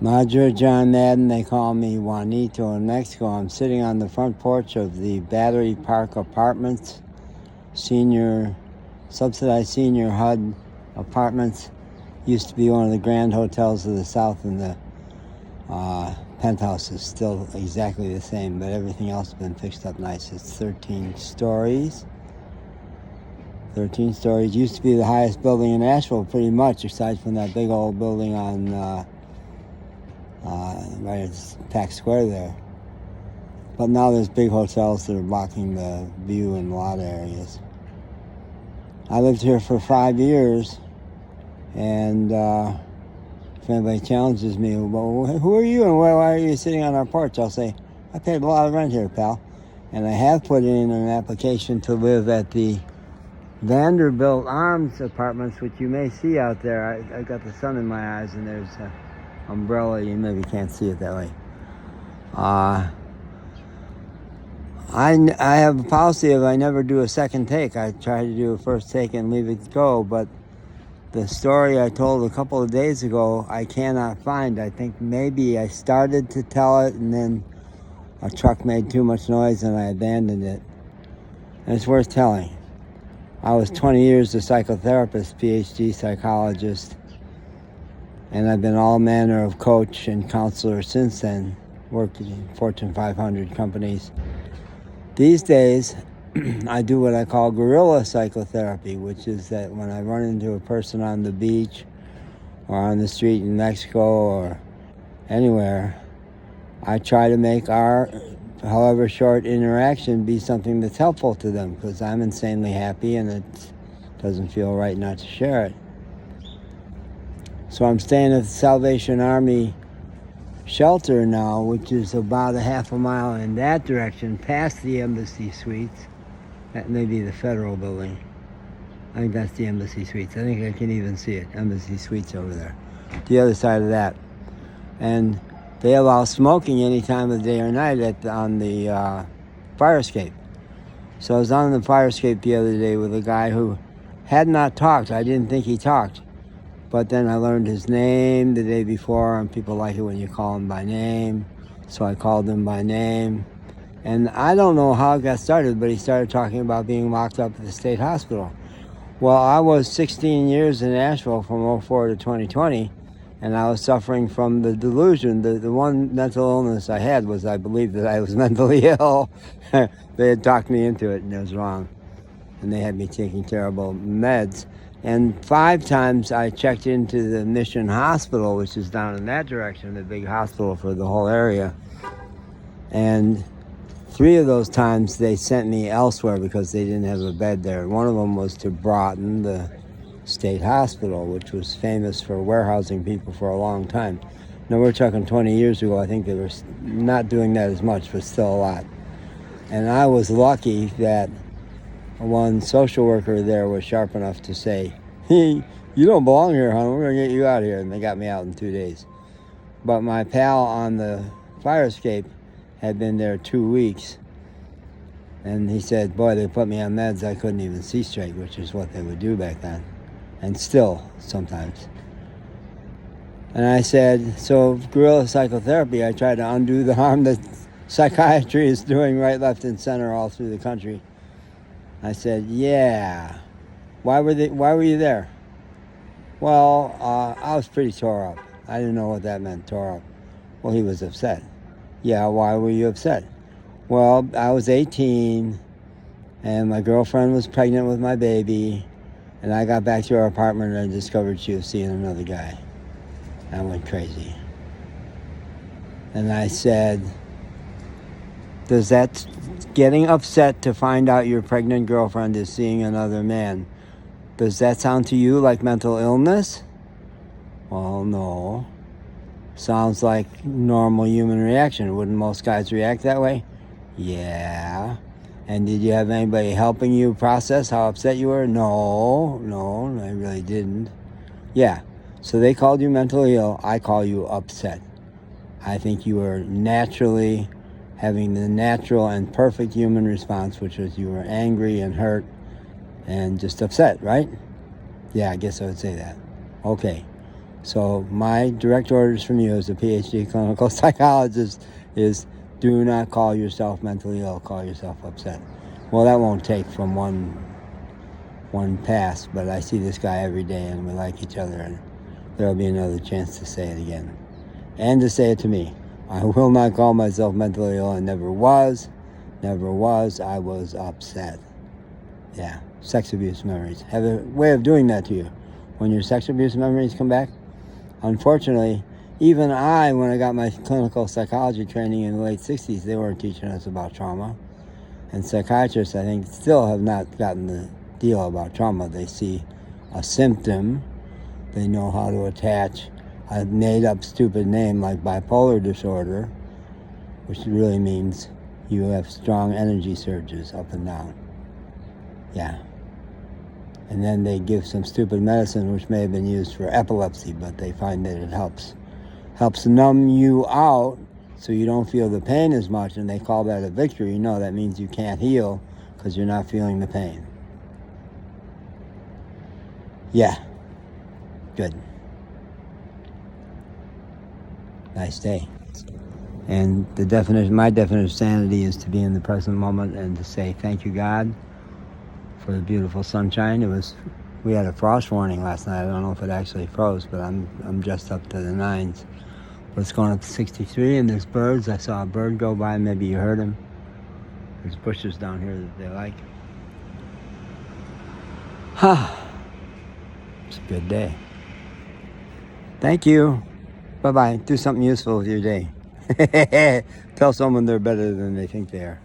Madra John Madden, they call me Juanito in Mexico. I'm sitting on the front porch of the Battery Park Apartments, subsidized senior HUD apartments. Used to be one of the grand hotels of the South, and the penthouse is still exactly the same, but everything else has been fixed up nice. It's 13 stories. 13 stories. Used to be the highest building in Asheville, pretty much, aside from that big old building on right at Pack Square there. But now there's big hotels that are blocking the view in a lot of areas. I lived here for 5 years, and if anybody challenges me, well, who are you and why are you sitting on our porch? I'll say, I paid a lot of rent here, pal. And I have put in an application to live at the Vanderbilt Arms Apartments, which you may see out there. I got the sun in my eyes, and there's an umbrella. You maybe can't see it that way. I have a policy of I never do a second take. I try to do a first take and leave it go, but the story I told a couple of days ago, I cannot find. I think maybe I started to tell it, and then a truck made too much noise and I abandoned it. And it's worth telling. I was 20 years a psychotherapist, PhD psychologist, and I've been all manner of coach and counselor since then, worked in Fortune 500 companies. These days, I do what I call guerrilla psychotherapy, which is that when I run into a person on the beach or on the street in Mexico or anywhere, I try to make our, however short interaction, be something that's helpful to them, because I'm insanely happy and it doesn't feel right not to share it. So I'm staying at the Salvation Army shelter now, which is about a half a mile in that direction, past the Embassy Suites. That may be the Federal Building. I think that's the Embassy Suites. I think I can even see it. Embassy Suites over there. The other side of that. And they allow smoking any time of the day or night on the fire escape. So I was on the fire escape the other day with a guy who had not talked. I didn't think he talked. But then I learned his name the day before, and people like it when you call him by name. So I called him by name. And I don't know how it got started, but he started talking about being locked up at the state hospital. Well, I was 16 years in Asheville from 2004 to 2020, and I was suffering from the delusion. The one mental illness I had was I believed that I was mentally ill. They had talked me into it, and it was wrong. And they had me taking terrible meds. And 5 times I checked into the Mission Hospital, which is down in that direction, the big hospital for the whole area. And 3 of those times they sent me elsewhere because they didn't have a bed there. One of them was to Broughton, the state hospital, which was famous for warehousing people for a long time. Now we're talking 20 years ago. I think they were not doing that as much, but still a lot. And I was lucky that one social worker there was sharp enough to say, hey, you don't belong here, hon. We're going to get you out of here. And they got me out in 2 days. But my pal on the fire escape had been there 2 weeks. And he said, boy, they put me on meds I couldn't even see straight, which is what they would do back then. And still, sometimes. And I said, so guerrilla psychotherapy, I try to undo the harm that psychiatry is doing right, left, and center all through the country. I said, yeah. Why were you there? Well, I was pretty tore up. I didn't know what that meant, tore up. Well, he was upset. Yeah, why were you upset? Well, I was 18, and my girlfriend was pregnant with my baby, and I got back to our apartment and I discovered she was seeing another guy. I went crazy. And I said, does that getting upset to find out your pregnant girlfriend is seeing another man, does that sound to you like mental illness? Well, no. Sounds like normal human reaction. Wouldn't most guys react that way? Yeah. And did you have anybody helping you process how upset you were? No, I really didn't. Yeah. So they called you mentally ill. I call you upset. I think you were naturally having the natural and perfect human response, which was you were angry and hurt and just upset, right? Yeah, I guess I would say that. Okay. So my direct orders from you as a PhD clinical psychologist is do not call yourself mentally ill, call yourself upset. Well, that won't take from one pass, but I see this guy every day and we like each other, and there'll be another chance to say it again. And to say it to me. I will not call myself mentally ill. I never was. Never was. I was upset. Yeah. Sex abuse memories have a way of doing that to you. When your sex abuse memories come back, unfortunately, even when I got my clinical psychology training in the late 60s, they weren't teaching us about trauma. And psychiatrists, I think, still have not gotten the deal about trauma. They see a symptom. They know how to attach a made-up stupid name like bipolar disorder, which really means you have strong energy surges up and down. Yeah. And then they give some stupid medicine which may have been used for epilepsy, but they find that it helps numb you out so you don't feel the pain as much, and they call that a victory. No, that means you can't heal because you're not feeling the pain. Yeah. Good. Nice day. And my definition of sanity is to be in the present moment and to say thank you, God, for the beautiful sunshine. We had a frost warning last night. I don't know if it actually froze, but I'm just up to the nines. But it's going up to 63, and there's birds. I saw a bird go by. Maybe you heard him. There's bushes down here that they like. It's a good day. Thank you. Bye-bye. Do something useful with your day. Tell someone they're better than they think they are.